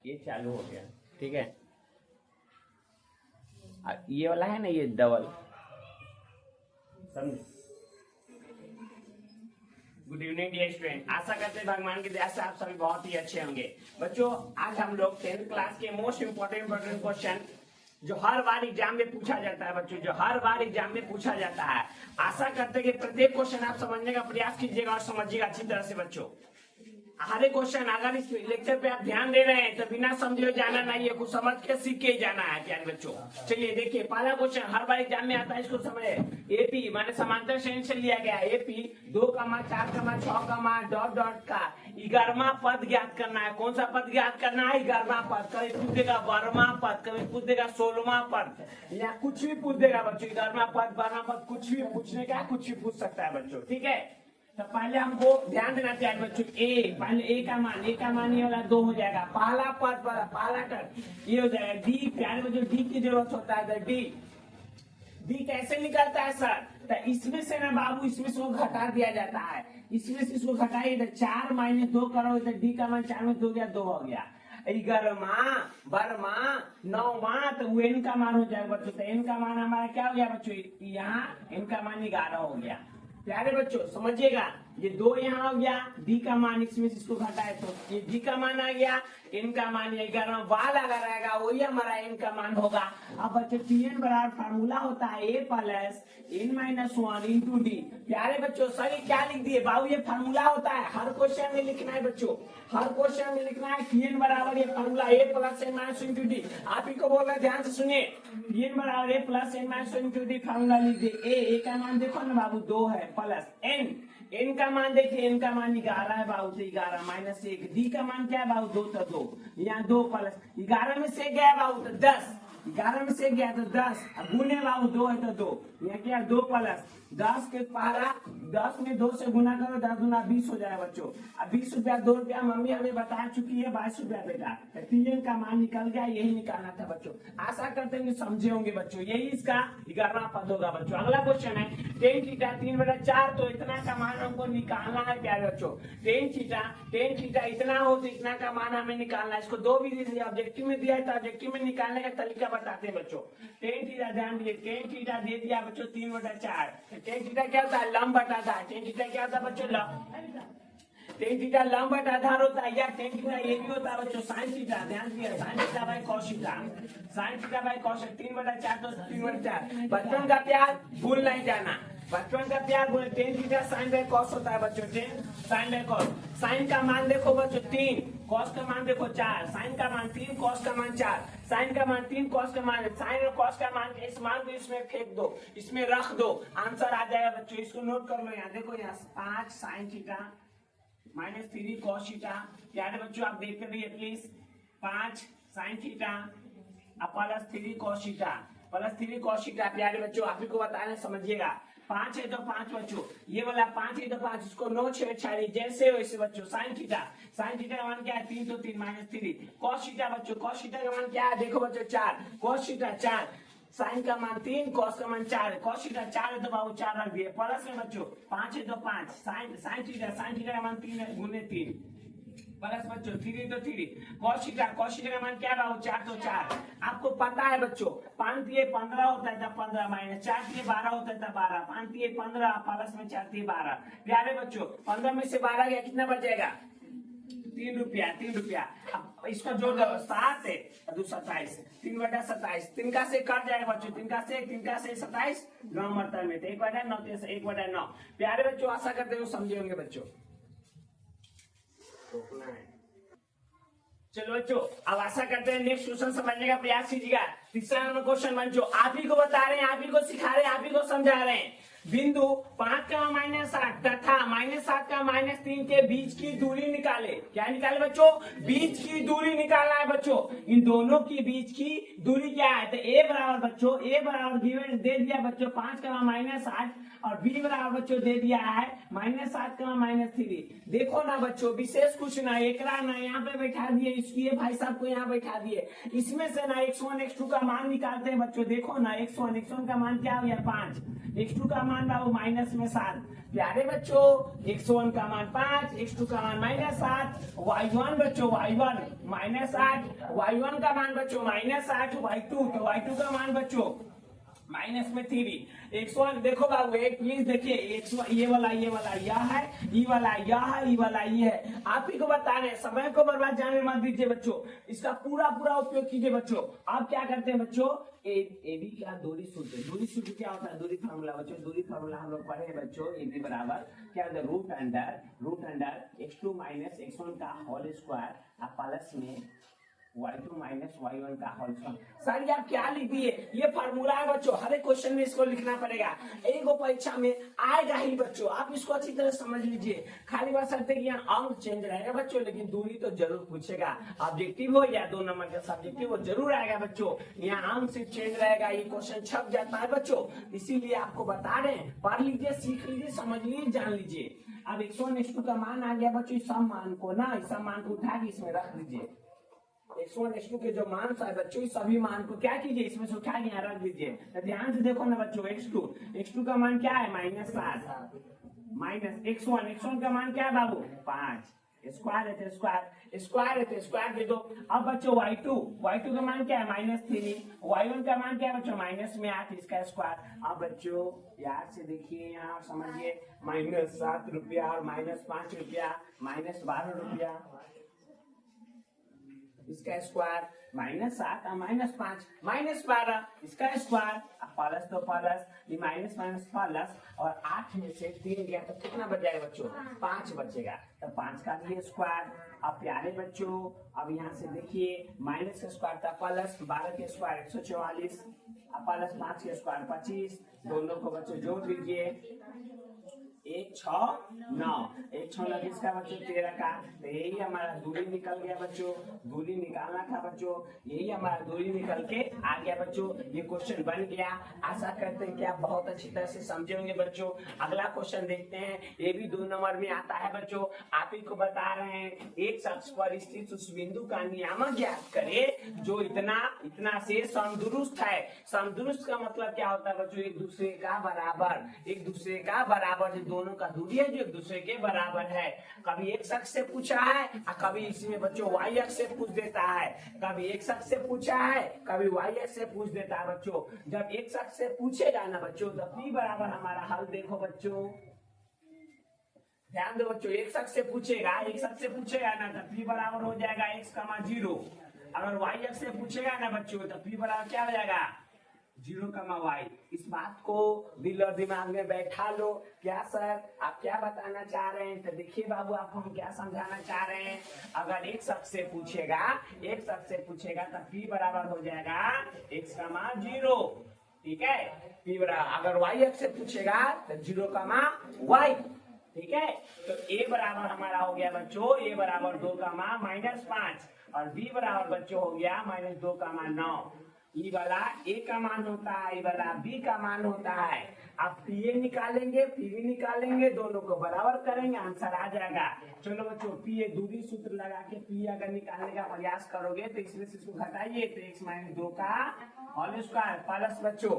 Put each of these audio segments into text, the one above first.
ये चालू हो गया, ठीक है। ये वाला है ना, ये डबल, समझे। गुड इवनिंग डियर स्टूडेंट, आशा करते हैं भगवान की दया से आप सभी बहुत ही अच्छे होंगे। बच्चों, आज हम लोग 10th क्लास के मोस्ट इंपोर्टेंट क्वेश्चन जो हर बार एग्जाम में पूछा जाता है बच्चों, जो हर बार एग्जाम में पूछा जाता है, आशा करते हैं कि प्रत्येक क्वेश्चन आप समझने का प्रयास कीजिएगा और समझिएगा अच्छी तरह से बच्चों। हर एक क्वेश्चन अगर इस लेक्चर पे आप ध्यान दे रहे हैं तो बिना समझे जाना नहीं है, कुछ समझ के सीख के ही जाना है प्यारे बच्चों। चलिए देखिए, पहला क्वेश्चन हर बार एग्जाम में आता है, इसको समझे। एपी माने समांतर श्रेणी से लिया गया, एपी 2, 4, 6, डॉट डॉट का 11वां पद ज्ञात करना है। कौन सा पद ज्ञात करना है? 11वां पद। कभी पूछ देगा 12वां पद, कभी पूछ देगा 16वां पद, या कुछ भी पूछ देगा बच्चों। 11वां पद, 12वां पद, कुछ भी पूछने का, कुछ भी पूछ सकता है बच्चों, ठीक है। तो पहले हमको ध्यान देना चाहिए बच्चों, पहले ए का मान ये वाला 2 हो जाएगा। पहला पद पहला कर ये हो जाएगा डी। प्यारे बच्चों, डी की जरूरत होता है। तो डी कैसे निकलता है सर? तो इसमें से ना बाबू, इसमें से वो घटा दिया जाता है, इसमें से इसको घटाइए तो 4 - 2 करोगे तो डी का मान 4 में 2 गया, 2 हो गया। 11वां, 12वां, 9वां, तो एन का मान हो जाएगा बच्चों। तो एन का मान हमारा क्या हो गया बच्चों? यहाँ एन का मान 11 हो गया। प्यारे बच्चों समझिएगा, ये 2 यहाँ हो गया, डी का मान इसमें से इसको घटाए तो ये डी का मान आ गया, एन का मान 11 वाल अगर आएगा वही हमारा एन का मान होगा। अब बच्चों Tn बराबर फार्मूला होता है a plus n - 1 into D. प्यारे बच्चों सर ये क्या लिख दिए बाबू? ये फार्मूला होता है, हर क्वेश्चन में लिखना है बच्चों, हर क्वेश्चन में लिखना है। Tn बराबर ये formula a plus n - 1 into D. आप ही को बोल रहे, ध्यान से सुनिए। Tn बराबर a plus n - 1 into D, formula लिख दिए। a का मान देखो ना बाबू 2 है, प्लस n का मान देखिए, n का मान 11 है बाबू, तो 11 - 1। डी का मान क्या है बाबू? 2, तो 2 यहाँ 2 प्लस 11 में से गया बाबू तो 10, 11 में से गया तो 10, गुने बाबू 2 है तो 2, यहाँ क्या 2 प्लस 10 के पहला 10 में 2 से गुना करो, 10 गुना 20 हो जाए बच्चों। अब 20 रुपया 2 रुपया मम्मी हमें बता चुकी है, 22 रुपया बेटा। Tn का मान निकल गया, यही निकालना था बच्चों। आशा करते हैं कि समझे होंगे बच्चों, यही इसका 11वां पद होगा बच्चों। अगला क्वेश्चन है tan थीटा 3/4, तो इतना का मान हमको निकालना है प्यारे बच्चों। tan थीटा इतना हो तो इतना का मान हमें निकालना है। इसको 2 विधि से ऑब्जेक्टिव में दिया है, तो ऑब्जेक्टिव में निकालने का तरीका बताते हैं बच्चों। tan थीटा ध्यान दीजिए, tan थीटा दे दिया बच्चों 3/4। tan थीटा क्या होता है? लंब बटा आधार। tan थीटा क्या होता है बच्चों? tan थीटा लंब बटा आधार होता है, या tan थीटा ये भी होता है बच्चों sin थीटा। ध्यान दिया, sin theta by cos theta, sin theta by cos। 3/4 तो 3/4। बचपन का प्यार भूल नहीं जाना, बचपन का प्यार भूल। tan theta sin by cos होता है बच्चों, tan sin by cos। sin का मान देखो बच्चों 3, cos का मान देखो 4, sin का मान 3, cos का मान 4, sin का मान 3, cos का मान, sin और cos का मान, इस मान को इसमें फेंक दो, इसमें रख दो, आंसर आ जाएगा बच्चों। इसको नोट कर लो, यहाँ देखो, यहाँ 5 sin थीटा -3 cos थीटा। प्यारे बच्चों आप देख रहिए please, 5 sin theta plus 3 cos theta, plus 3 cos theta. प्यारे बच्चों आप ही को बताना, समझिएगा। 5 है तो 5 बच्चों, ये वाला 5 है तो 5, इसको 9 छेड़ जैसे वैसे बच्चों। sin थीटा का मान क्या है? 3 तो 3 -3 cos थीटा बच्चों, cos थीटा का मान क्या है? देखो बच्चों 4, cos थीटा 4, sin का मान 3, cos का मान 4, cos थीटा 4 है तो बाबू 4 रख दिए, प्लस में बच्चों 5 है तो 5, sin थीटा का मान 3 है, गुने 3, प्लस बच्चों 3 तो 3, cos थीटा का मान क्या बाबू? 4 तो 4। आपको पता है बच्चों 5 3 15 होता है, तब 15 माइनस 4 3 12 होता है, तब 12, 5 3 15 प्लस में 4 3 12। प्यारे बच्चों 15 में से 12 गया, कितना बचेगा? 3 रुपया। अब इसका जोड़ दो, 7 है 2 27, 3/27, 3 का से कट जाएगा बच्चों, 3 का से 27, 9 मरतबे में, तो 1/9, 1/9। प्यारे बच्चों आशा करते हो समझे होंगे बच्चों। चलो बच्चों अब आशा करते हैं नेक्स्ट क्वेश्चन समझने का प्रयास कीजिएगा। तीसरा नंबर क्वेश्चन बच्चों आप ही को बता रहे हैं, आप ही को सिखा रहे हैं, आप ही को समझा रहे हैं। बिंदु 5 का -8 तथा -7 का -3 के बीच की दूरी निकाले। क्या निकाले बच्चों? बीच की दूरी निकालना है बच्चों। इन दोनों के बीच की दूरी क्या है? तो a बराबर बच्चों, a बराबर गिवन दे दिया बच्चों 5 का -8, और b बराबर बच्चों दे दिया है -7 का -3। देखो ना बच्चों, विशेष कुछ ना, एकरा ना यहाँ पे बैठा दिए, इसकी भाई साहब को यहाँ बैठा दिए, इसमें से ना x1 x2 का मान निकालते हैं बच्चों। देखो ना x1 का मान क्या हो गया? 5, x2 का मान बाबू माइनस में 7। प्यारे बच्चों x1 का मान 5, x2 का मान -7, y1 बच्चों y1 -8, y1 का मान बच्चों -8, y2 तो y2 का मान बच्चों माइनस में 3। x1 देखो बाबू एक प्लीज देखिए, x1 ये वाला यह है, ये वाला यह है, ये वाला ये है। आप ही को बता रहे हैं, समय को बर्बाद जाने मत दीजिए बच्चों, इसका पूरा उपयोग कीजिए बच्चों। आप क्या करते हैं बच्चों, ए बी का दूरी सूत्र, दूरी सूत्र क्या होता है, दूरी फार्मूला बच्चों, दूरी फार्मूला हम लोग पढ़े हैं बच्चों। ए बी बराबर क्या होता है, रूट अंडर x2 - x1 का होल स्क्वायर प्लस में y2 - y1 का होल स्क्वायर। सर आप क्या लिख दिए, ये फार्मूला है बच्चों, हर एक क्वेश्चन में इसको लिखना पड़ेगा, एक परीक्षा में आएगा ही बच्चों, आप इसको अच्छी तरह समझ लीजिए। खाली बात सकते कि यहाँ अंक चेंज रहेगा बच्चों, लेकिन दूरी तो जरूर पूछेगा, ऑब्जेक्टिव हो या 2 नंबर का सब्जेक्टिव वो जरूर आएगा बच्चों। यहाँ अंक सिर्फ चेंज रहेगा, ये क्वेश्चन छप जाता है बच्चों, इसीलिए आपको बता रहे हैं, पढ़ लीजिए, सीख लीजिए, समझ लीजिए, जान लीजिए। अब x1 x2 का मान आ गया बच्चों, इस सब मान को ना, इस सब मान को उठा के इसमें रख दीजिए। x1 x2 के जो मान है बच्चों, इस सभी मान को क्या कीजिए, इसमें से उठा के यहाँ रख दीजिए। तो ध्यान से देखो ना बच्चों, x2 का मान क्या है -7, माइनस x1 का मान क्या है बाबू 5, स्क्वायर है तो स्क्वायर दे दो। अब बच्चों y2 का मान क्या है -3, y1 का मान क्या है बच्चों -8, इसका स्क्वायर। अब बच्चों याद से देखिए, यहाँ समझिए, -7 रुपया और -5 रुपया, -12 रुपया, इसका स्क्वायर, -7 और -5 -12, इसका स्क्वायर, प्लस तो प्लस, ये माइनस प्लस, और 8 में से 3 गया तो कितना बच जाएगा बच्चों, 5 बचेगा। तो 5 का लिए स्क्वायर। अब प्यारे बच्चों अब यहाँ से देखिए, माइनस का स्क्वायर था प्लस, 12 के स्क्वायर 144, प्लस 5 के स्क्वायर 25, दोनों को बच्चों जोड़ दीजिए, 1 6 9, 1 6 9 इसका बच्चों 13 का, तो यही हमारा दूरी निकल गया बच्चों, दूरी निकालना था बच्चों, यही हमारा दूरी निकल के आ गया बच्चों। ये क्वेश्चन बन गया, आशा करते हैं कि आप बहुत अच्छी तरह से समझे होंगे बच्चों। अगला क्वेश्चन देखते हैं, ये भी 2 नंबर में आता है बच्चों। आप ही को बता रहे हैं, एक अक्ष पर स्थित उस बिंदु का नियामक ज्ञात करे जो इतना से समदुरुस्त है। समदुरुस्त का मतलब क्या होता है बच्चों, एक दूसरे का बराबर, दोनों का दूरी है जो एक दूसरे के बराबर है। कभी एक अक्ष से पूछा है और कभी इसमें बच्चों y अक्ष से पूछ देता है, कभी एक अक्ष से पूछा है, कभी y अक्ष से पूछ देता है बच्चों। जब एक अक्ष से पूछेगा ना बच्चों, तो p बराबर हमारा हल देखो बच्चों, ध्यान दो बच्चों, एक अक्ष से पूछेगा ना तो p बराबर हो जाएगा x, 0। अगर y अक्ष से पूछेगा ना बच्चों, तो p बराबर क्या हो जाएगा 0, इस बात को दिल और दिमाग में बैठा लो। क्या सर आप क्या बताना चाह रहे हैं, तो देखिए बाबू आपको हम क्या समझाना चाह रहे हैं। अगर एक शख्स से पूछेगा तो p बराबर हो जाएगा x, 0, ठीक है। p बराबर, अगर y अक्ष से पूछेगा तो 0, y, ठीक है। तो a बराबर हमारा हो गया बच्चों, a बराबर 2, -5, और b बराबर बच्चों हो गया -2, 9। ई वाला a का मान होता है, ई वाला b का मान होता है। आप pa निकालेंगे, pb निकालेंगे, दोनों को बराबर करेंगे, आंसर आ जाएगा। चलो बच्चों, pa दूरी सूत्र लगा के p अगर निकालने का प्रयास करोगे तो इसमें से इसको घटाइए, तो x - 2 का होल स्क्वायर प्लस बच्चों,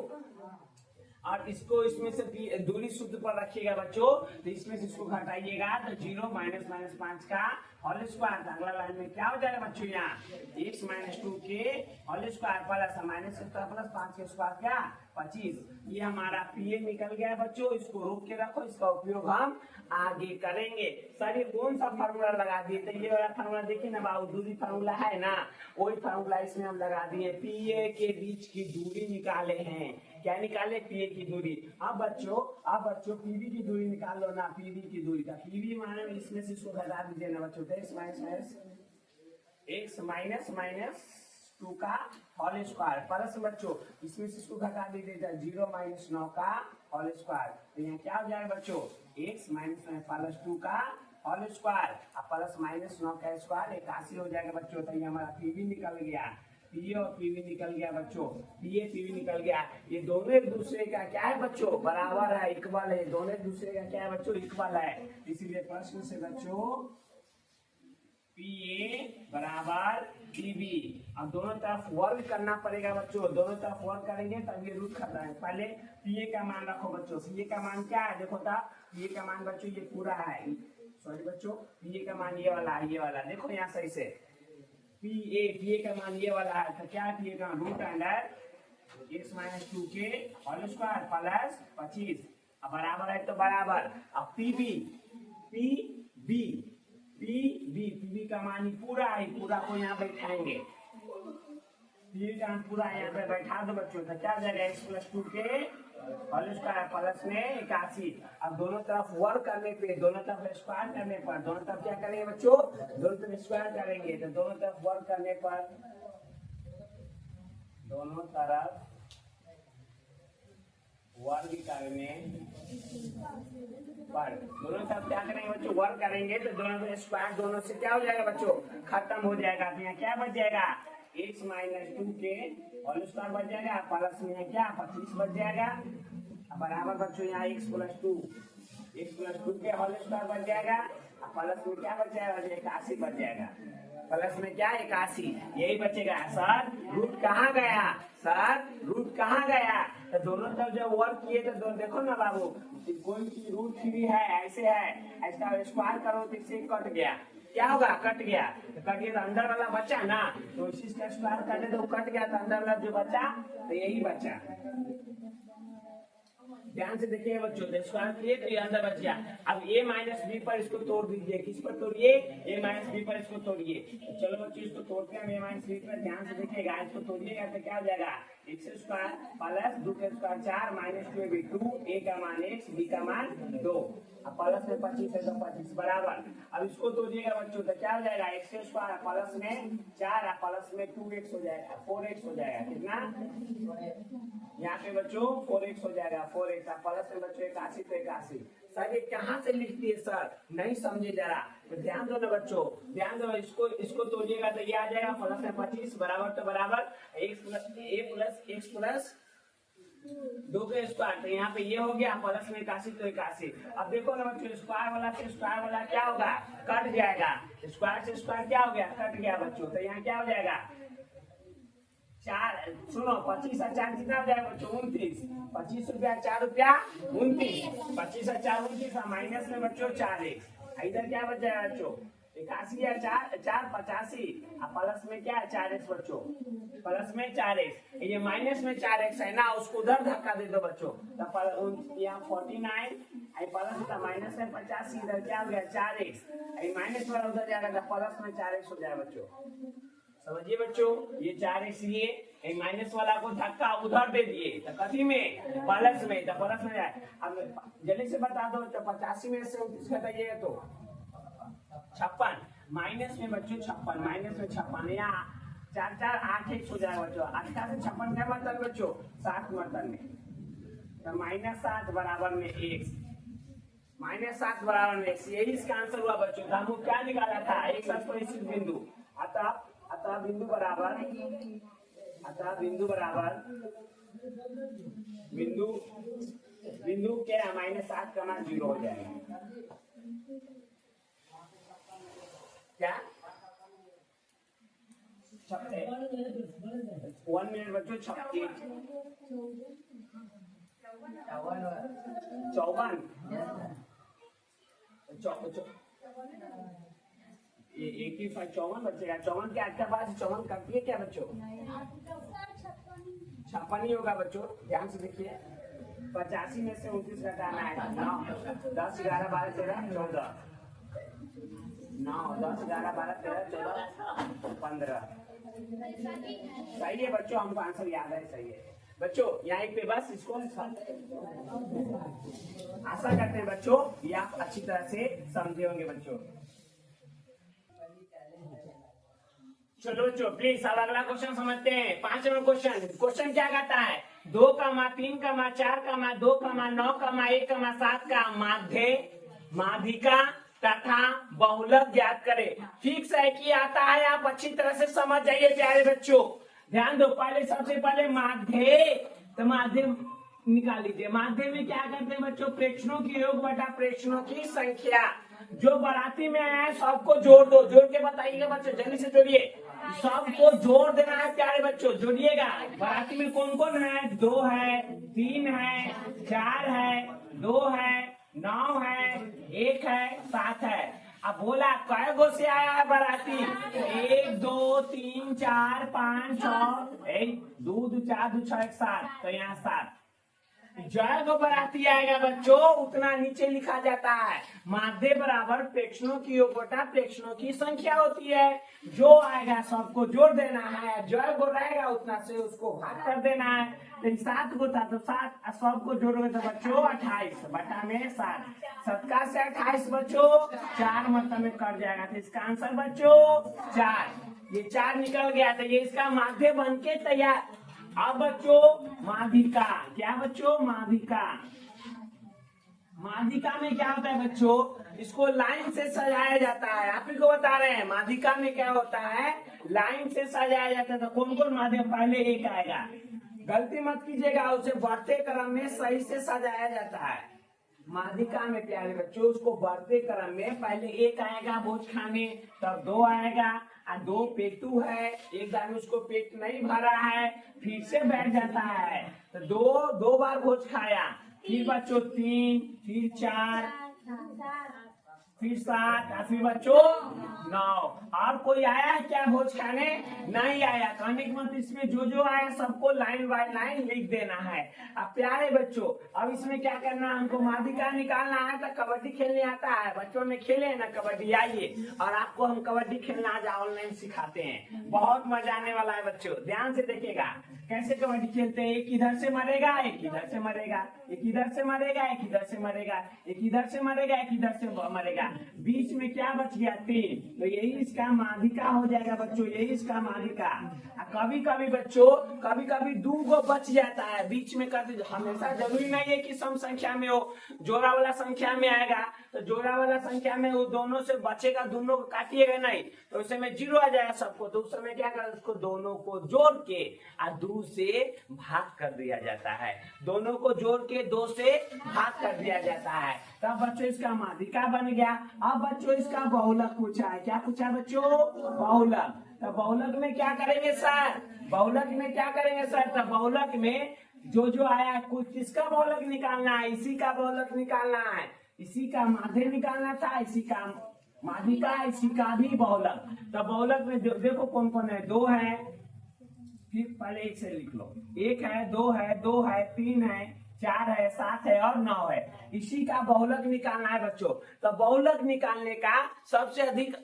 और इसको इसमें से दूरी सूत्र पर रखिएगा बच्चों, तो इसमें से इसको घटाइएगा तो 0 -5 का होल स्क्वायर। अगला लाइन में क्या हो जाएगा बच्चों, यहाँ x - 2 के होल स्क्वायर प्लस प्लस 5 के स्क्वायर क्या 25। ये हमारा पीए निकल गया बच्चों, इसको रोक के रखो, इसका उपयोग हम आगे करेंगे। सर ये कौन सा फार्मूला लगा दिए, तो ये वाला फार्मूला देखिए ना बाबू, दूरी फार्मूला है ना, वही फार्मूला इसमें हम लगा दिए। पीए के बीच की दूरी निकाले हैं, क्या निकाले, पीए की दूरी। अब बच्चों पीवी की दूरी निकाल लो ना, पीवी की दूरी का पीवी माने इसमें से इसको घटा दीजिए ना बच्चों, x - 2 का होल स्क्वायर प्लस बच्चों इसमें से इसको घटा दीजिए 0 - 9 का होल स्क्वायर। तो यहाँ क्या हो जाएगा बच्चों, x - 9 प्लस 2 का होल स्क्वायर प्लस -9 का स्क्वायर 81 हो जाएगा बच्चों। तो ये हमारा पीवी निकल गया, पीए और पीवी निकल गया बच्चों, पीवी निकल गया। ये दोनों एक दूसरे का क्या है बच्चों, बराबर है, इक्वल है, दोनों एक दूसरे का क्या है बच्चों, इक्वल है। इसीलिए प्रश्न से बच्चों PA बराबर PB। अब दोनों तरफ वर्ग करना पड़ेगा बच्चों, दोनों तरफ वर्ग करेंगे तब ये रूट खत्म है। पहले PA का मान रखो बच्चों, PA का मान क्या है देखो था, PA का मान बच्चों ये पूरा है, सॉरी बच्चों PA का मान ये वाला है, ये वाला देखो यहाँ सही से, PA का मान ये वाला है, तो क्या PA का root under x minus 2k whole square plus 25 अब बराबर है तो बराबर। अब PB का मान पूरा है, पूरा को यहाँ बैठाएंगे, PB का मान पूरा यहाँ पे बैठा दो बच्चों, तो क्या हो जाएगा x plus 2k whole square plus में 81। अब दोनों तरफ वर्क करने पे, दोनों तरफ स्क्वायर करने पर, दोनों तरफ क्या करेंगे बच्चों, दोनों तरफ स्क्वायर करेंगे, तो दोनों तरफ वर्क करने पर, दोनों तरफ वर्ग करने पर, दोनों तरफ क्या करेंगे बच्चों, वर्क करेंगे, तो दोनों तरफ स्क्वायर, दोनों से क्या हो जाएगा बच्चों, खत्म हो जाएगा। तो यहाँ क्या बच जाएगा, x minus 2k whole square बच जाएगा, प्लस में क्या 25 बच जाएगा, बराबर बच्चों यहाँ x प्लस 2 के होल स्क्वायर बच जाएगा, प्लस में क्या बच जाएगा 81 बच जाएगा, प्लस में क्या 81 यही बचेगा। सर रूट कहाँ गया, सर रूट कहाँ गया, तो दोनों तरफ जब वर्क किए तो देखो ना बाबू, कोई चीज रूट 3 है, ऐसे है, ऐसा स्क्वायर करो तो इससे कट गया, क्या होगा कट गया, तो कट गया तो अंदर वाला बचा ना, तो इसी का स्क्वायर करने तो कट गया, तो अंदर वाला जो बचा तो यही बचा। ध्यान से देखिए बच्चों, स्क्वायर किए तो ये अंदर बच गया। अब a माइनस बी पर इसको तोड़ दीजिए, किस पर तोड़िए, a माइनस बी पर इसको तोड़िए। तो चलो बच्चों इसको तोड़ते हैं, a माइनस बी पर ध्यान से देखिएगा, इसको तोड़िएगा तो क्या हो जाएगा x स्क्वायर प्लस 2 का स्क्वायर 4 माइनस 2 a का मान x b का मान 2, अब प्लस में 25 है तो 25 बराबर। अब इसको तोड़िएगा बच्चों तो क्या हो जाएगा x स्क्वायर प्लस में 4 प्लस में 2x हो जाएगा, 4x हो जाएगा, कितना यहाँ पे बच्चों 4x हो जाएगा, 4x प्लस में बच्चों 81 तो 81। सर ये कहाँ से लिख दिए सर, नहीं समझे जरा, तो ध्यान दो ना बच्चों, ध्यान दो, इसको तोड़िएगा तो ये आ जाएगा प्लस में 25 बराबर, तो बराबर x प्लस x प्लस 2 का स्क्वायर, तो यहाँ पे ये हो गया प्लस में 81 तो 81। अब देखो ना बच्चों, स्क्वायर वाला से स्क्वायर वाला क्या होगा, कट जाएगा, स्क्वायर से स्क्वायर क्या हो गया, कट गया बच्चों, तो यहाँ क्या हो जाएगा 4, सुनो 25 और 4 कितना हो जाएगा बच्चों 29, 25 रुपया 4 रुपया 29, 25 और 4 29, माइनस में बच्चों 4x, इधर क्या बच जाएगा बच्चों 81 या 4 85, प्लस में क्या है 4x बच्चों, प्लस में 4x, ये माइनस में 4x है ना, उसको उधर धक्का दे दो बच्चों, यहाँ 49 प्लस था माइनस में 85, इधर क्या हो गया 4x, माइनस वाला उधर जाएगा प्लस में 4x हो जाएगा बच्चों, समझिए बच्चों, ये 4x लिए माइनस वाला को धक्का उधर दे दिए, तो कथी में प्लस में, तो प्लस में जाए। अब जल्दी से बता दो, तो 85 में से 29 घटाइएगा तो 56, माइनस में बच्चों 56, माइनस में 56, यहाँ 4 4 8 x हो जाएगा बच्चों, 8 से 56 क्या मतलब बच्चों 60 मतलब में, तो -7 बराबर में x, -7 बराबर में x, यही इसका आंसर हुआ बच्चों। तो हमको क्या निकाला था, एक स्पर्शिक बिंदु, अतः बिंदु बराबर बिंदु के -7 का मान 0 हो जाएगा, क्या 1 मिनट बच्चों 54 बचेगा, 54 क्या आपके पास 54 करती है क्या बच्चों, 56 ही होगा बच्चों, ध्यान से देखिए, 85 में से 29 घटाना है, 9 10 11 12 13 14, 9 10 11 12 13 14 15, सही है बच्चों, हमको आंसर याद है, सही है बच्चों। यहाँ एक पे बस इसको आशा करते हैं बच्चों ये आप अच्छी तरह से समझे होंगे बच्चों। चलो बच्चों प्लीज अब अगला क्वेश्चन समझते हैं। 5 नंबर क्वेश्चन क्या कहता है, 2, 3, 4, 2, 9, 1, 7 का माध्य माध्यिका तथा बहुलक ज्ञात करे। फिक्स है कि आता है, आप अच्छी तरह से समझ जाइए प्यारे बच्चों, ध्यान दो। पहले सबसे पहले माध्य, तो माध्य निकाल लीजिए। माध्य में क्या करते हैं बच्चों, प्रेक्षणों की योग बटा प्रेक्षणों की संख्या। जो बाराती में आया है सबको जोड़ दो, जोड़ के बताइएगा बच्चों, जल्दी से जोड़िए, सबको जोड़ देना है प्यारे बच्चों, जोड़िएगा। बाराती में कौन कौन है? 2 है, 3 है, 4 है, 2 है, 9 है, 1 है, 7 है। अब बोला कै गो से आया है बाराती? 1 2 3 4 5 6 1 2 2 4 2 6 1 7, तो यहाँ 7। जय गो बाराती आएगा बच्चों उतना नीचे लिखा जाता है, माध्य बराबर प्रेक्षणों की योग बटा प्रेक्षणों की संख्या होती है। जो आएगा सबको जोड़ देना है, जय गो रहेगा उतना से उसको भाग कर देना है। लेकिन 7 गो था तो 7 सबको जोड़ोगे तो बच्चों 28 बटा में 7, 7 से 28 बच्चों 4 मतलब में कट जाएगा, तो इसका आंसर बच्चों 4। ये 4 निकल गया तो ये इसका माध्य बन के तैयार। अब बच्चों माध्यिका, क्या बच्चों? माध्यिका। माध्यिका में क्या होता है बच्चों? इसको लाइन से सजाया जाता है, आप ही को बता रहे हैं। माध्यिका में क्या होता है? लाइन से सजाया जाता है। तो कौन कौन माध्यम? पहले 1 आएगा, गलती मत कीजिएगा, उसे बढ़ते क्रम में सही से सजाया जाता है। माध्यिका में प्यारे बच्चों उसको बढ़ते क्रम में पहले 1 आएगा भोज खाने, तब 2 आएगा, 2 पेटू है, एक बार में उसको पेट नहीं भरा है, फिर से बैठ जाता है, तो 2 बार भोज खाया, फिर बच्चों 3, फिर 4, फिर 7, फिर बच्चों 9। और कोई आया है क्या भोज खाने? नहीं आया। कहने के मतलब इसमें जो आया सबको लाइन बाय लाइन लिख देना है। अब प्यारे बच्चों अब इसमें क्या करना है? हमको माध्यिका निकालना है। तो कबड्डी खेलने आता है बच्चों में, खेले है ना कबड्डी? आइए और आपको हम कबड्डी खेलना आज ऑनलाइन सिखाते हैं, बहुत मजा आने वाला है बच्चों, ध्यान से देखिएगा कैसे कबड्डी खेलते हैं। एक इधर से मरेगा, एक इधर से मरेगा, एक इधर से मरेगा, एक इधर से मरेगा, एक इधर से मरेगा, एक इधर से मरेगा, बीच में क्या बच गया? 3, तो यही इसका माध्यिका हो जाएगा बच्चों, यही इसका माध्यिका। कभी कभी बच्चों कभी कभी 2 गो बच जाता है बीच में, कर हमेशा जरूरी नहीं है कि सम संख्या में हो, जोड़ा वाला संख्या में आएगा तो जोड़ा वाला संख्या में वो दोनों से बचेगा, दोनों को काटिएगा नहीं तो उस समय 0 आ जाएगा सबको, तो उस समय क्या कर उसको दोनों को जोड़ के और 2 से भाग कर दिया जाता है, दोनों को जोड़ के 2 से भाग कर दिया जाता है। तब बच्चों इसका माध्यिका बन गया। अब बच्चों इसका बहुलक पूछा है, क्या पूछा है बच्चों? बहुलक। तो बहुलक में क्या करेंगे सर? बहुलक में क्या करेंगे सर? तो बहुलक में जो आया कुछ किसका बहुलक निकालना है? इसी का बहुलक निकालना है, इसी का माध्य निकालना था, इसी का माध्यिका, इसी का भी बहुलक। तो बहुलक में देखो कौन कौन है? 2 है, फिर पहले 1 से लिख लो, 1 है, 2 है, 2 है, 3 है, 4 है, 7 है और 9 है, इसी का बहुलक निकालना है बच्चों। तो बहुलक निकालने का सबसे अधिक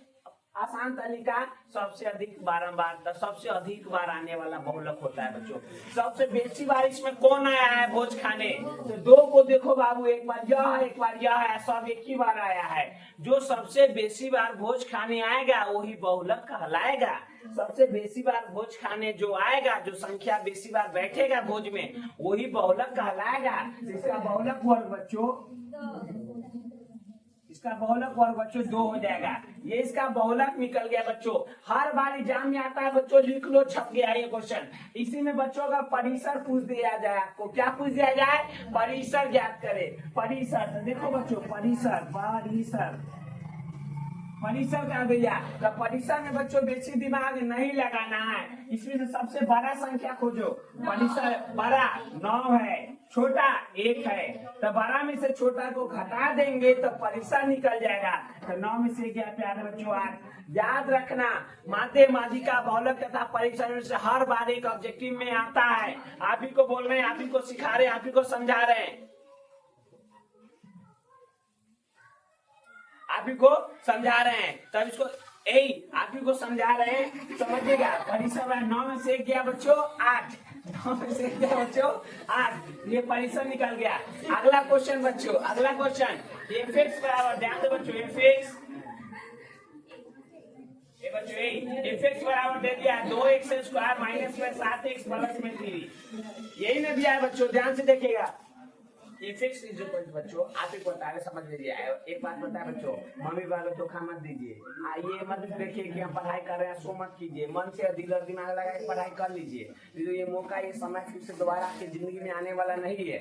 आसान तरीका सबसे अधिक बारंबार, सबसे अधिक बार आने वाला बहुलक होता है बच्चों। सबसे बेसी बार इसमें कौन आया है भोज खाने? तो 2 को देखो बाबू, एक बार यह है, एक बार यह है, सब एक ही बार आया है। जो सबसे बेसी बार भोज खाने आएगा वही बहुलक कहलाएगा। सबसे बेसी बार भोज खाने जो आएगा, जो संख्या बेसी बार बैठेगा भोज में, वही बहुलक कहलाएगा। इसका बहुलक वर्ग बच्चों, इसका बहुलक वर्ग बच्चों 2 हो जाएगा। ये इसका बहुलक निकल गया बच्चों। हर बार एग्जाम में आता है बच्चों, लिख लो, छप गया ये क्वेश्चन। इसी में बच्चों का परिसर पूछ दिया जाए, आपको क्या पूछ दिया जाए? परिसर ज्ञात करे। परिसर, तो देखो बच्चों परिसर, परिसर, परिसर कर दिया। तो परिसर में बच्चों बेसी दिमाग नहीं लगाना है, इसमें से सबसे बड़ा संख्या खोजो। परिसर बड़ा 9 है, छोटा 1 है, तो बड़ा में से छोटा को घटा देंगे तो परिसर निकल जाएगा। तो 9 में से क्या प्यारे बच्चों? 8। याद रखना माध्य, माध्यिका, बहुलक तथा परिसर में से हर बार एक ऑब्जेक्टिव में आता है। आप ही को बोल रहे हैं, आप ही को सिखा रहे हैं, आप ही को समझा रहे हैं, आप ही को समझा रहे हैं, तब इसको यही आप ही को समझा रहे हैं, समझिएगा। परिसर 9 में से गया बच्चों 8, 9 में से गया बच्चों 8, ये परिसर निकल गया। अगला क्वेश्चन बच्चों, अगला क्वेश्चन fx बराबर, ध्यान दो बच्चों, fx बराबर दे दिया 2x² माइनस में 7x प्लस में 3, यही ना दिया है बच्चों, ध्यान से देखिएगा। fx इज इक्वल टू बच्चों, आप ही को बता रहे, समझ लीजिए। एक बात बता बच्चों, मम्मी वालों धोखा मत दीजिए। आइए मत देखिए कि हम पढ़ाई कर रहे हैं, सो मत कीजिए, मन से दिमाग लगा के पढ़ाई कर लीजिए। तो ये मौका, ये समय फिर से दोबारा आपकी जिंदगी में आने वाला नहीं है,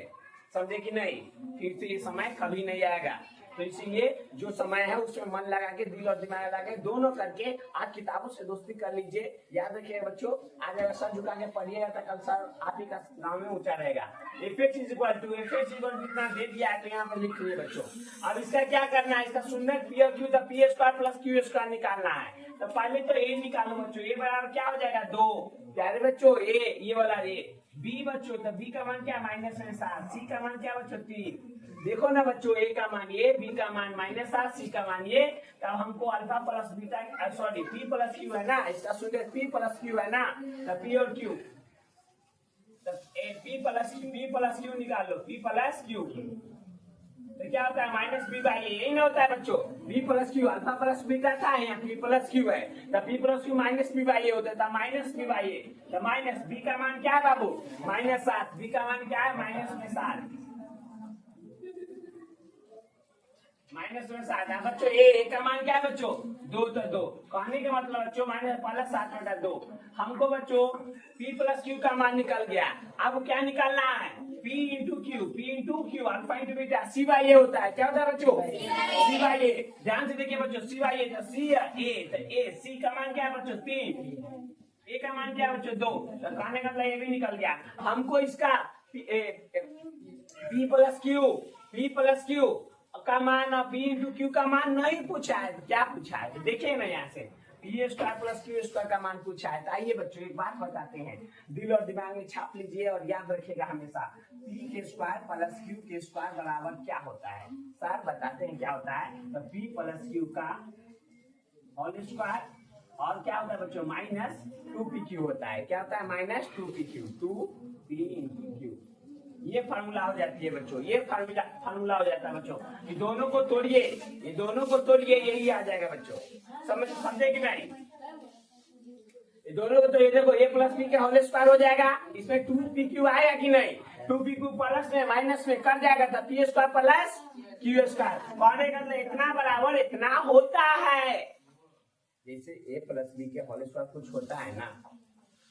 समझे कि नहीं? फिर से ये समय कभी नहीं आएगा। तो इसीलिए जो समय है उसमें मन लगा के, दिल और दिमाग लगा के दोनों करके आज किताबों से दोस्ती कर लीजिए। याद रखिएगा बच्चों, आज अगर सर झुका के पढ़िएगा तो कल सर आप ही का गाँव में ऊंचा रहेगा। fx इक्वल टू जितना दे दिया है तो यहाँ पर लिख लीजिए बच्चों। अब इसका क्या करना है, इसका शून्य पी और Q, P square plus Q square निकालना है। तो पहले तो ए निकालो बच्चों, ए बराबर क्या हो जाएगा 2 प्यारे बच्चों, ए ये वाला ए। बी बच्चों, तो बी का मान क्या -7, सी का मान क्या बच्चों 3। देखो ना बच्चों, ए का मान ये, बी का मान -7, सी का मान ये। तब हमको alpha plus beta sorry P plus Q है ना, इसका शून्य पी प्लस क्यू है ना, तो पी और क्यू, पी प्लस क्यू निकालो, पी प्लस क्यू तो क्या होता है -b/a, यही ना होता है बच्चों। b plus Q, alpha plus beta था, यहाँ p प्लस क्यू है, तो p प्लस क्यू -b/a होता है, -b/a। तो माइनस b का मान क्या है बाबू -7, b का मान क्या है -7 है बच्चों। ए का मान क्या है बच्चों 2, तो 2 कहने का मतलब बच्चों -7/2। हमको बच्चों p प्लस क्यू का मान निकल गया। अब क्या निकालना है, p into Q, alpha into beta, c/a होता है। क्या होता है बच्चों c/a। ध्यान से देखिए बच्चों, c/a तो c a, तो a c का मान क्या है बच्चों 3, a का मान क्या है बच्चों 2, तो कहने का मतलब ये भी निकल गया। हमको इसका p प्लस क्यू का मान और p इंटू क्यू का मान नहीं पूछा है। क्या पूछा है देखिए ना, यहाँ से p square plus Q square का मान पूछा है। तो आइए बच्चों एक बात बताते हैं, दिल और दिमाग में छाप लीजिए और याद रखिएगा हमेशा, p के स्क्वायर प्लस q के स्क्वायर बराबर क्या होता है। सर बताते हैं क्या होता है। तो p प्लस क्यू का होल स्क्वायर और क्या होता है बच्चों -2pq होता है। क्या होता है -2pq, 2p इंटू क्यू। ये फार्मूला हो जाती है बच्चों, ये फार्मूला हो जाता है बच्चों। ये दोनों को तोड़िए, यही आ जाएगा बच्चों। समझे कि नहीं, ये दोनों को तो ये देखो, a प्लस b के होल स्क्वायर हो जाएगा, इसमें 2pq आएगा कि नहीं, 2pq प्लस में माइनस में कर जाएगा, तो p square plus q square कहने का मतलब इतना बराबर इतना होता है। जैसे a प्लस b के होल स्क्वायर कुछ होता है ना,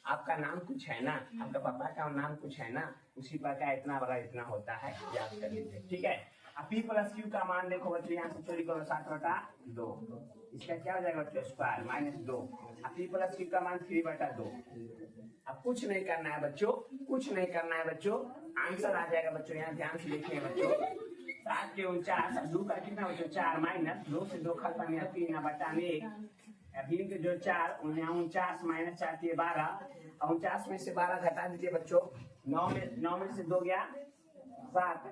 आपका नाम कुछ है ना, आपका पापा का नाम कुछ है ना, उसी प्रकार इतना बड़ा इतना होता है, याद कर लीजिए। ठीक है, अब p प्लस क्यू का मान देखो बच्चों, यहाँ से चोरी करो 7/2, इसका क्या हो जाएगा बच्चों स्क्वायर -2। अब p प्लस क्यू का मान 3/2। अब कुछ नहीं करना है बच्चों, कुछ नहीं करना है बच्चों, आंसर आ जाएगा बच्चों। यहाँ ध्यान से देखिए बच्चों, 7 के 49, 2 का कितना बच्चों 4, -2 से 2 खत्म, 3/1। भीम के जो 4, 49 -4 के 12, 49 में से 12 घटा दीजिए बच्चों, 9 में से 2 गया 7,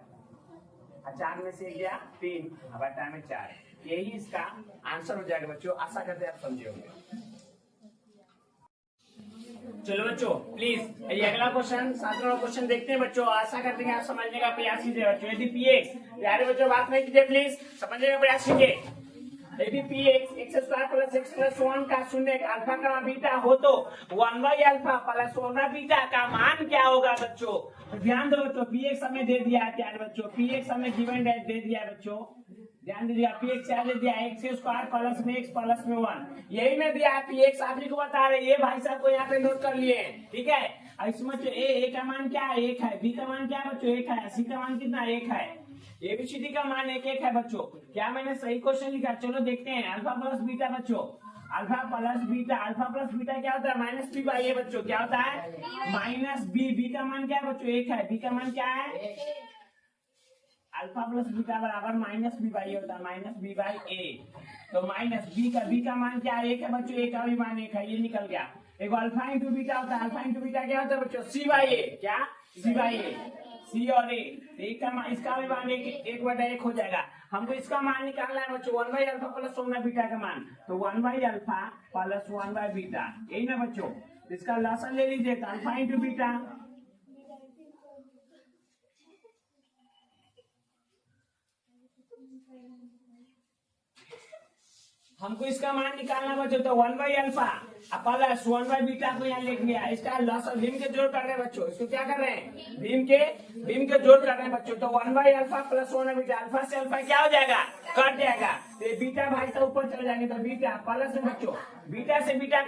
4 में से गया 3, बटा में 4। यही इसका आंसर हो जाएगा बच्चों। आशा करते हैं आप समझे होंगे। चलो बच्चों प्लीज ये अगला क्वेश्चन 7वां क्वेश्चन देखते हैं बच्चों। आशा करते हैं आप समझने का प्रयास कीजिए बच्चों। यदि px, प्यारे बच्चों बात नहीं कीजिए प्लीज, समझने का प्रयास कीजिए। यदि px x² plus x plus 1 का शून्य अल्फा का बीटा हो तो 1/अल्फा प्लस 1 बीटा का मान क्या होगा बच्चों। तो ध्यान दो बच्चों, px हमें दे दिया है प्यारे बच्चों, px हमें गिवन दे दिया है बच्चों। ध्यान दीजिए, px क्या दे दिया है, x² प्लस में x प्लस में 1, यही में दिया है px। आप जी को बता रहे, ये भाई साहब को यहाँ पे नोट कर लिए, ठीक है। इसमें a का मान क्या है 1 है, b का मान क्या है बच्चों 1 है, c का मान कितना 1 है, एबीसीडी का मान 1 है बच्चों। क्या मैंने सही क्वेश्चन लिखा, चलो देखते हैं। अल्फा प्लस बीटा बच्चों, अल्फा प्लस बीटा क्या होता है -b/a बच्चों। क्या होता है -b का मान क्या है बच्चों 1 है, b का मान क्या है, अल्फा प्लस बीटा बराबर -b/a होता है, -b/a। तो b का मान क्या है 1 है बच्चों, a का भी मान 1 है, ये निकल गया। एक अल्फा इंटू बीटा होता है, अल्फा इंटू बीटा क्या होता है बच्चों c/a, क्या c/a, c और a, इसका भी मान 1/1 हो जाएगा। हमको इसका मान निकालना है बच्चों 1/अल्फा प्लस 1 बीटा का मान, तो 1/अल्फा प्लस 1/बीटा, यही ना बच्चों। इसका लसन ले लीजिए, अल्फा इंटू बीटा, हमको इसका मान निकालना बच्चों, तो 1/अल्फा प्लस 1/बीटा को यहाँ लिख लिया। इसका लॉस भीम के जोड़ कर रहे हैं बच्चों, इसको क्या कर रहे हैं भीम के जोड़ कर रहे हैं बच्चों। तो 1/अल्फा प्लस 1/बीटा, अल्फा से अल्फा क्या हो जाएगा कट जाएगा, तो बीटा भाई से ऊपर चले जाएंगे, तो बीटा प्लस में बच्चों बीटा से बीटा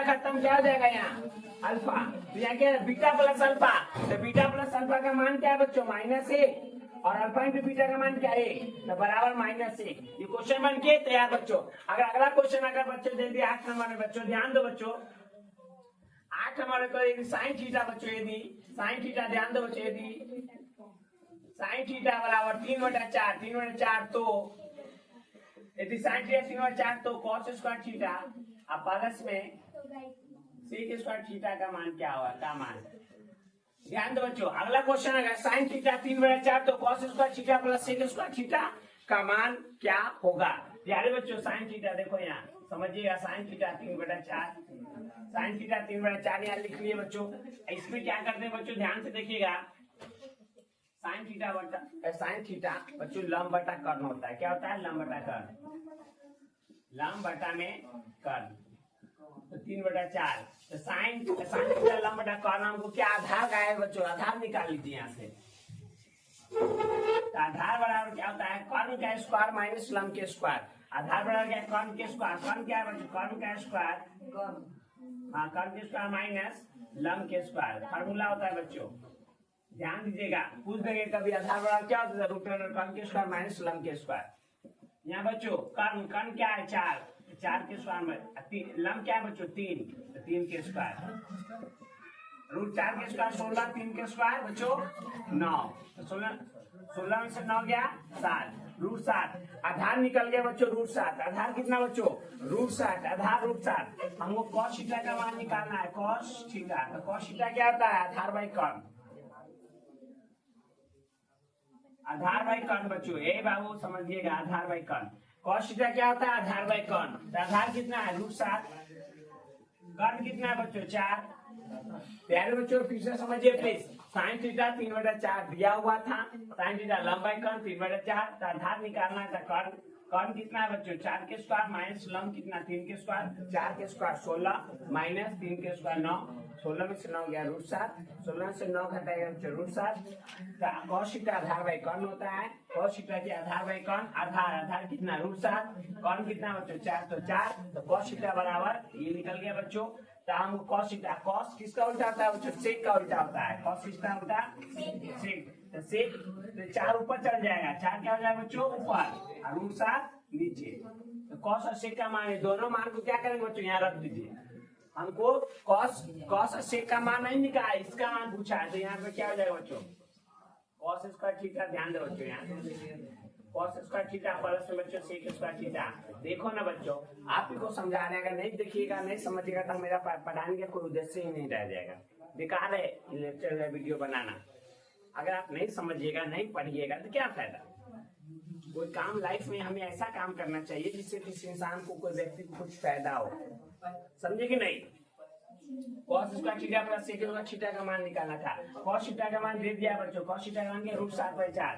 खत्म, क्या हो जाएगा यहाँ अल्फा, तो यहाँ क्या बीटा प्लस अल्फा, तो बीटा प्लस अल्फा का मान क्या है बच्चों -1, और अल्फा इंटू बीटा का मान क्या है, तो बराबर -1। ये क्वेश्चन बन के तैयार बच्चों। अगर अगला क्वेश्चन अगर बच्चों दे दिया 8 नंबर में, बच्चों ध्यान दो बच्चों, 8 नंबर को यदि साइन थीटा बच्चों, यदि साइन थीटा, ध्यान दो बच्चों, यदि साइन थीटा बराबर 3/4, 3/4 तो यदि साइन थीटा 3/4 तो कॉस स्क्वायर थीटा, अब प्लस में सेक स्क्वायर थीटा का मान क्या होगा, का मान। ध्यान दो बच्चों, अगला क्वेश्चन अगर साइन थीटा 3/4 तो cos square theta plus sec square theta का मान क्या होगा। प्यारे बच्चों साइन थीटा देखो यहाँ समझिएगा, साइन थीटा 3/4, साइन थीटा 3/4 यहाँ लिख लिए बच्चों। इसमें क्या करते हैं बच्चों, ध्यान से देखिएगा, साइन थीटा बटा साइन थीटा बच्चों लंब बटा कर्ण होता है। क्या होता है, लंब बटा कर्ण, लंब बटा में कर्ण, तो 3/4 तो साइन थीटा लंब बटा कर्ण, हमको क्या आधार का है बच्चों, आधार निकाल लीजिए यहाँ से। तो आधार बराबर क्या होता है, कर्ण का स्क्वायर माइनस लंब के स्क्वायर। आधार बराबर क्या है, कर्ण के स्क्वायर, कर्ण क्या है बच्चों, कर्ण का स्क्वायर, हाँ कर्ण के स्क्वायर माइनस लंब के स्क्वायर, फार्मूला होता है बच्चों। ध्यान दीजिएगा, पूछ देंगे कभी आधार बराबर क्या होता है, रूट अंडर कर्ण के स्क्वायर माइनस लंब के स्क्वायर। यहाँ बच्चों कर्ण, कर्ण क्या है 4, 4 के स्क्वायर में, लंब क्या है बच्चों 3, तो 3 के स्क्वायर, रूट 4 के स्क्वायर 16, 3 के स्क्वायर बच्चों 9, तो 16 में से 9 गया 7, रूट 7, आधार निकल गया बच्चों रूट 7। आधार कितना बच्चों, रूट 7, आधार रूट 7। हमको कॉस थीटा का मान निकालना है, कॉस थीटा, तो कॉस थीटा क्या होता है, आधार बाई कर्ण, आधार बाई कर्ण बच्चों, ए बाबू समझिएगा, आधार बाई कर्ण। कॉस थीटा क्या होता है, आधार बाई कर्ण, तो आधार कितना है रूट 7, कर्ण कितना है बच्चों 4। प्यारे बच्चों फिर से समझिए प्लीज, साइन थीटा 3/4 दिया हुआ था, साइन थीटा लंबाई कर्ण 3/4, तो आधार निकालना था कर्ण, कर्ण कितना है बच्चों 4 के स्क्वायर माइनस लंब कितना 3 के स्क्वायर, 4 के स्क्वायर 16 माइनस 3 के स्क्वायर 9, 16 में से 9 गया रूट 7, 16 से 9 घटाएगा बच्चों रूट 7। कॉस थीटा आधार बाई कर्ण होता है, कॉस थीटा की आधार बाई कर्ण, आधार आधार कितना रूट 7, कर्ण कितना बच्चों 4, तो 4, तो कॉस थीटा बराबर ये निकल गया बच्चों। तो हम कॉस थीटा, कॉस किसका उल्टा होता है बच्चों, सेक का उल्टा होता है, कॉस किसका उल्टा सेक, तो सेक तो 4 ऊपर चल जाएगा, 4 क्या हो जाएगा बच्चों ऊपर और रूट 7 नीचे। तो कॉस और सेक का मान है, दोनों मान को क्या करेंगे बच्चों यहाँ रख दीजिए। हमको कॉस और सेक का मान नहीं निकाला, इसका मान पूछा है, तो यहाँ पे क्या हो जाएगा बच्चों, कॉस स्क्वायर थीटा, ध्यान दो बच्चों यहाँ कॉस स्क्वायर थीटा प्लस में बच्चों सेक स्क्वायर थीटा। देखो ना बच्चों, आप ही को समझा रहेगा, नहीं देखिएगा नहीं समझिएगा तो मेरा पढ़ाने का कोई उद्देश्य ही नहीं रह जाएगा, बेकार है लेक्चर है वीडियो बनाना। अगर आप नहीं समझिएगा नहीं पढ़िएगा तो क्या फायदा। कोई काम लाइफ में हमें ऐसा काम करना चाहिए जिससे किसी इंसान को, कोई व्यक्ति को कुछ फायदा हो, समझे कि नहीं। Cos square theta plus sec square theta का मान निकालना था, कॉस थीटा का मान दे दिया बच्चों, कॉस थीटा का मान क्या रूट 7/4,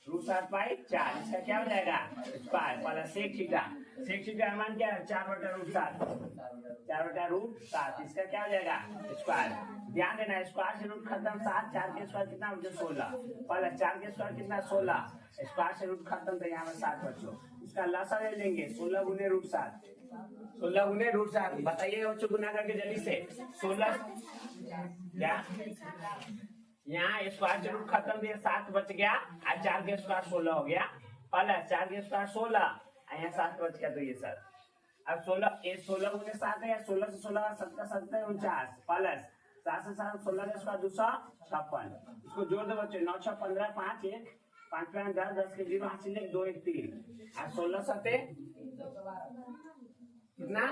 रूट 7/4, इसका क्या हो जाएगा square plus sec theta, sec theta का मान क्या है 4/√7, 4/√7, इसका क्या हो जाएगा स्क्वायर। ध्यान देना स्क्वायर से रूट खत्म 7, 4 के स्क्वायर कितना बच्चों 16, प्लस 4 के स्क्वायर कितना 16, स्क्वायर से रूट खत्म तो यहाँ पर 7 बच्चों, इसका लसा ले लेंगे 16 गुने रूट 7, 16 गुने रूट 7, बताइए बच्चों गुना करके जल्दी से 16 क्या, यहाँ स्क्वायर से रूट खत्म दिया 7 बच गया और 4 के स्क्वायर 16 हो गया, प्लस 4 के स्क्वायर 16 यहाँ 7 बच गया, तो ये सर अब 16 गुने 7 है, 16 से 16 7 का 7 49, प्लस 7 से 7 16 का स्क्वायर 256, इसको जोड़ दो बच्चों 9 6 15 5 1 5 5 10 10 के 0 हासिल 1 2 1 3 और 16 7 कितना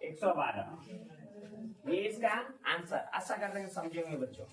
112। ये इसका आंसर, आशा करते हैं समझेंगे बच्चों।